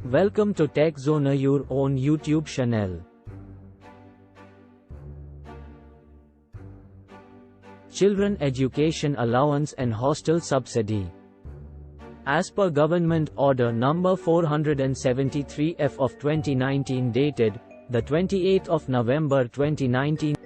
Welcome to Tech Zone, your own YouTube channel. Children Education Allowance and Hostel Subsidy. As per Government Order Number 473F of 2019 dated, the 28th of November 2019,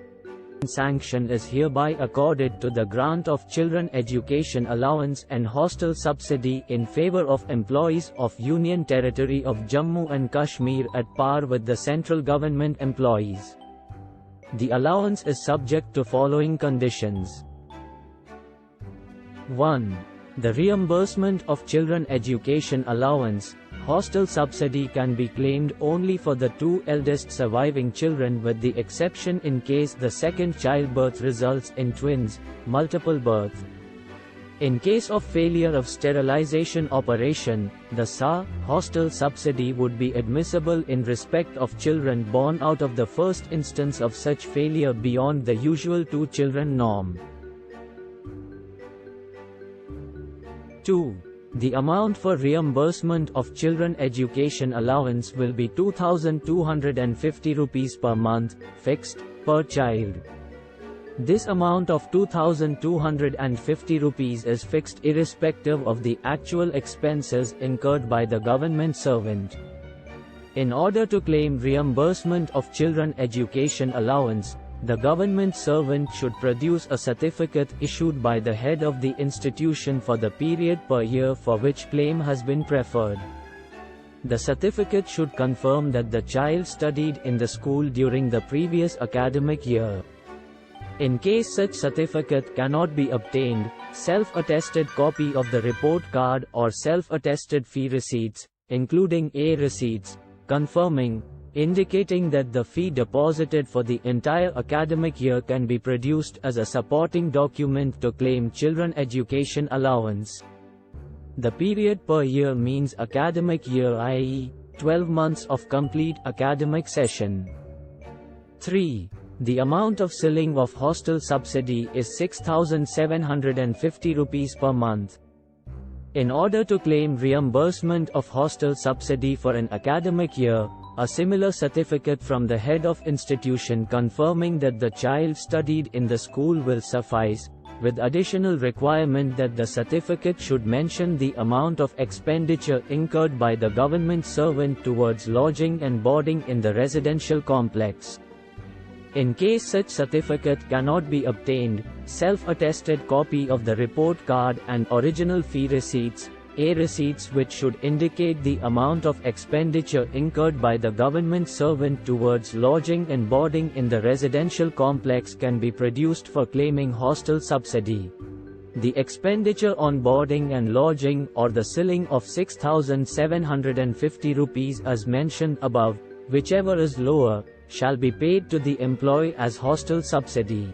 sanction is hereby accorded to the grant of Children Education Allowance and Hostel Subsidy in favor of employees of Union Territory of Jammu and Kashmir at par with the central government employees. The allowance is subject to following conditions. 1. The reimbursement of Children Education Allowance, Hostel Subsidy can be claimed only for the two eldest surviving children, with the exception in case the second childbirth results in twins, multiple birth. In case of failure of sterilization operation, the hostel subsidy would be admissible in respect of children born out of the first instance of such failure beyond the usual 2 children norm. 2. The amount for reimbursement of Children Education Allowance will be 2,250 rupees per month, fixed, per child. This amount of 2,250 rupees is fixed irrespective of the actual expenses incurred by the government servant. In order to claim reimbursement of Children Education Allowance, the government servant should produce a certificate issued by the head of the institution for the period per year for which claim has been preferred. The certificate should confirm that the child studied in the school during the previous academic year. In case such certificate cannot be obtained, self-attested copy of the report card or self-attested fee receipts, including receipts, confirming, indicating that the fee deposited for the entire academic year can be produced as a supporting document to claim Children Education Allowance. The period per year means academic year, i.e., 12 months of complete academic session. 3. The amount of ceiling of hostel subsidy is 6,750 rupees per month. In order to claim reimbursement of hostel subsidy for an academic year, a similar certificate from the head of institution confirming that the child studied in the school will suffice, with additional requirement that the certificate should mention the amount of expenditure incurred by the government servant towards lodging and boarding in the residential complex. In case such certificate cannot be obtained, self-attested copy of the report card and original fee receipts, receipts which should indicate the amount of expenditure incurred by the government servant towards lodging and boarding in the residential complex can be produced for claiming hostel subsidy. The expenditure on boarding and lodging or the ceiling of 6,750 rupees as mentioned above, whichever is lower, shall be paid to the employee as hostel subsidy.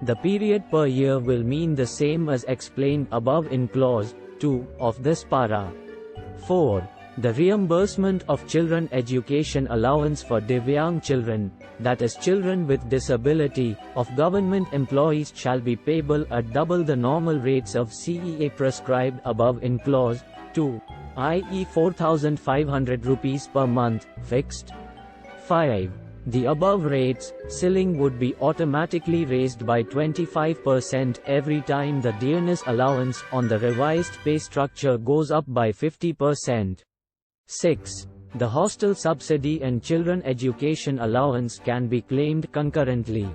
The period per year will mean the same as explained above in clause 2 of this para. 4. The reimbursement of Children Education Allowance for Divyang children, that is children with disability, of government employees shall be payable at double the normal rates of CEA prescribed above in clause 2, i.e. 4,500 rupees per month, fixed. 5. The above rates, ceiling would be automatically raised by 25% every time the dearness allowance on the revised pay structure goes up by 50%. 6. The hostel subsidy and Children Education Allowance can be claimed concurrently.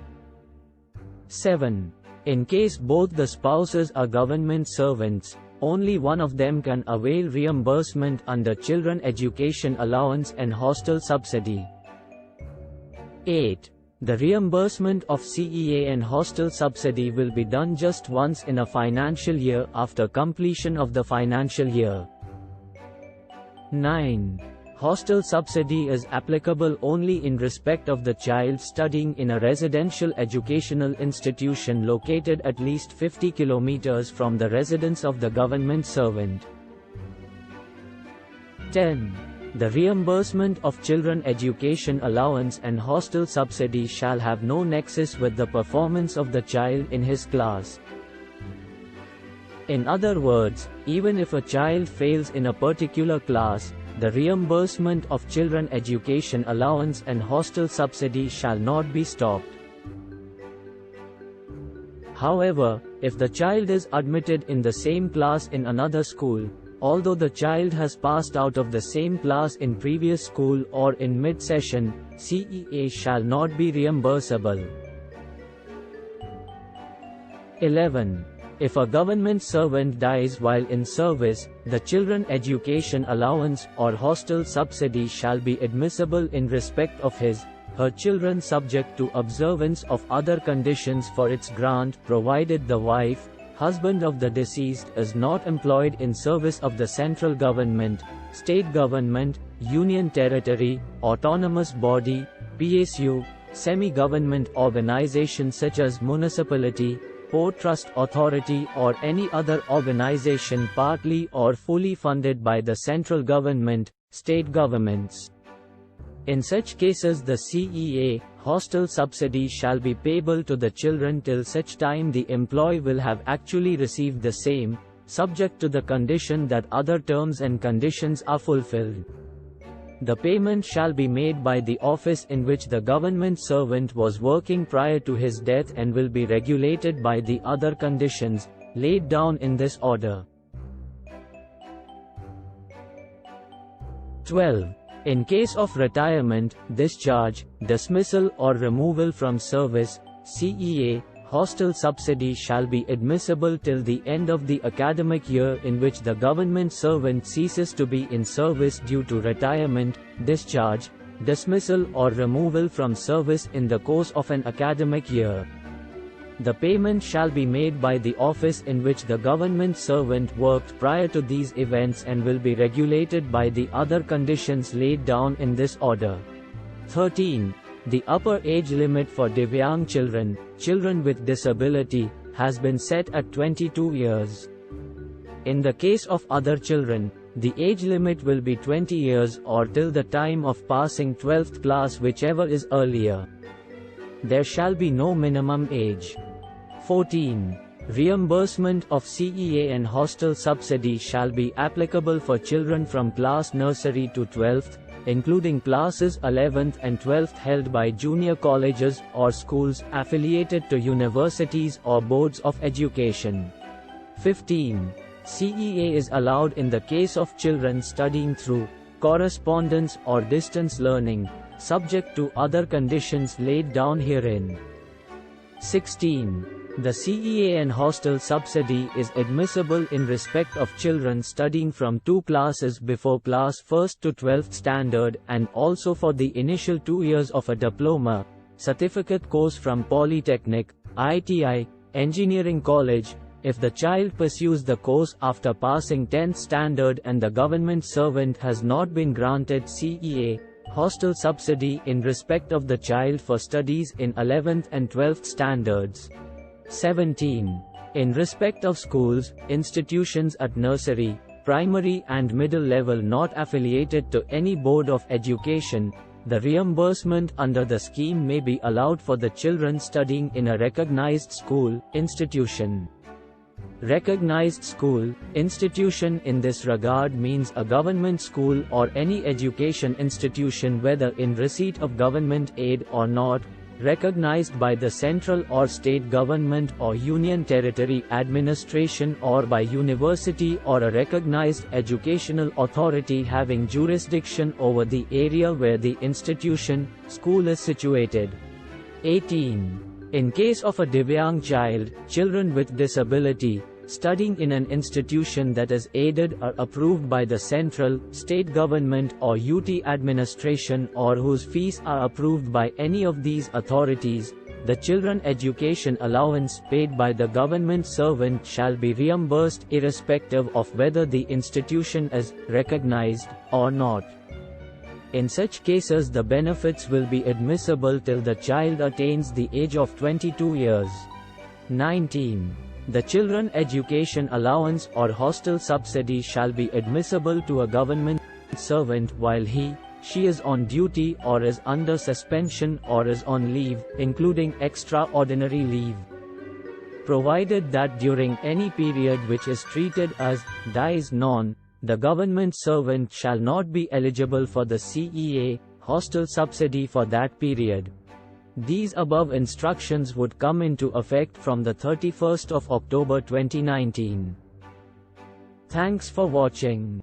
7. In case both the spouses are government servants, only one of them can avail reimbursement under Children Education Allowance and hostel subsidy. 8. The reimbursement of CEA and hostel subsidy will be done just once in a financial year after completion of the financial year. 9. Hostel subsidy is applicable only in respect of the child studying in a residential educational institution located at least 50 kilometers from the residence of the government servant. 10. The reimbursement of Children Education Allowance and hostel subsidy shall have no nexus with the performance of the child in his class. In other words, even if a child fails in a particular class, the reimbursement of children education allowance and hostel subsidy shall not be stopped. However, if the child is admitted in the same class in another school, although the child has passed out of the same class in previous school or in mid-session, CEA shall not be reimbursable. 11. If a government servant dies while in service, the children education allowance or hostel subsidy shall be admissible in respect of his/her children subject to observance of other conditions for its grant, provided the wife/husband of the deceased is not employed in service of the central government, state government, union territory, autonomous body, PSU, semi-government organization such as municipality, Port Trust Authority or any other organization partly or fully funded by the central government, state governments. In such cases the CEA, hostel subsidy shall be payable to the children till such time the employee will have actually received the same, subject to the condition that other terms and conditions are fulfilled. The payment shall be made by the office in which the government servant was working prior to his death and will be regulated by the other conditions laid down in this order. 12. In case of retirement, discharge, dismissal or removal from service, CEA, hostel subsidy shall be admissible till the end of the academic year in which the government servant ceases to be in service due to retirement, discharge, dismissal or removal from service in the course of an academic year. The payment shall be made by the office in which the government servant worked prior to these events and will be regulated by the other conditions laid down in this order. 13. The upper age limit for Divyang children with disability, has been set at 22 years. In the case of other children, the age limit will be 20 years or till the time of passing 12th class, whichever is earlier. There shall be no minimum age. 14. Reimbursement of CEA and hostel subsidy shall be applicable for children from class nursery to 12th, including classes 11th and 12th held by junior colleges or schools affiliated to universities or boards of education. 15. CEA is allowed in the case of children studying through correspondence or distance learning, subject to other conditions laid down herein. 16. The CEA and hostel subsidy is admissible in respect of children studying from 2 classes before class 1st to 12th standard and also for the initial 2 years of a diploma, certificate course from Polytechnic, ITI, Engineering College, if the child pursues the course after passing 10th standard and the government servant has not been granted CEA, hostel subsidy in respect of the child for studies in 11th and 12th standards. 17. In respect of schools, institutions at nursery, primary and middle level not affiliated to any board of education, the reimbursement under the scheme may be allowed for the children studying in a recognized school, institution. Recognized school, institution in this regard means a government school or any education institution whether in receipt of government aid or not, recognized by the central or state government or union territory administration or by university or a recognized educational authority having jurisdiction over the area where the institution, school is situated. 18. In case of a Divyang child, children with disability, studying in an institution that is aided or approved by the central, state government or UT administration or whose fees are approved by any of these authorities, the children education allowance paid by the government servant shall be reimbursed irrespective of whether the institution is recognized or not. In such cases the benefits will be admissible till the child attains the age of 22 years. 19. The children education allowance or hostel subsidy shall be admissible to a government servant while he/she is on duty or is under suspension or is on leave, including extraordinary leave. Provided that during any period which is treated as dies non, the government servant shall not be eligible for the CEA, hostel subsidy for that period. These above instructions would come into effect from the 31st of October 2019. Thanks for watching.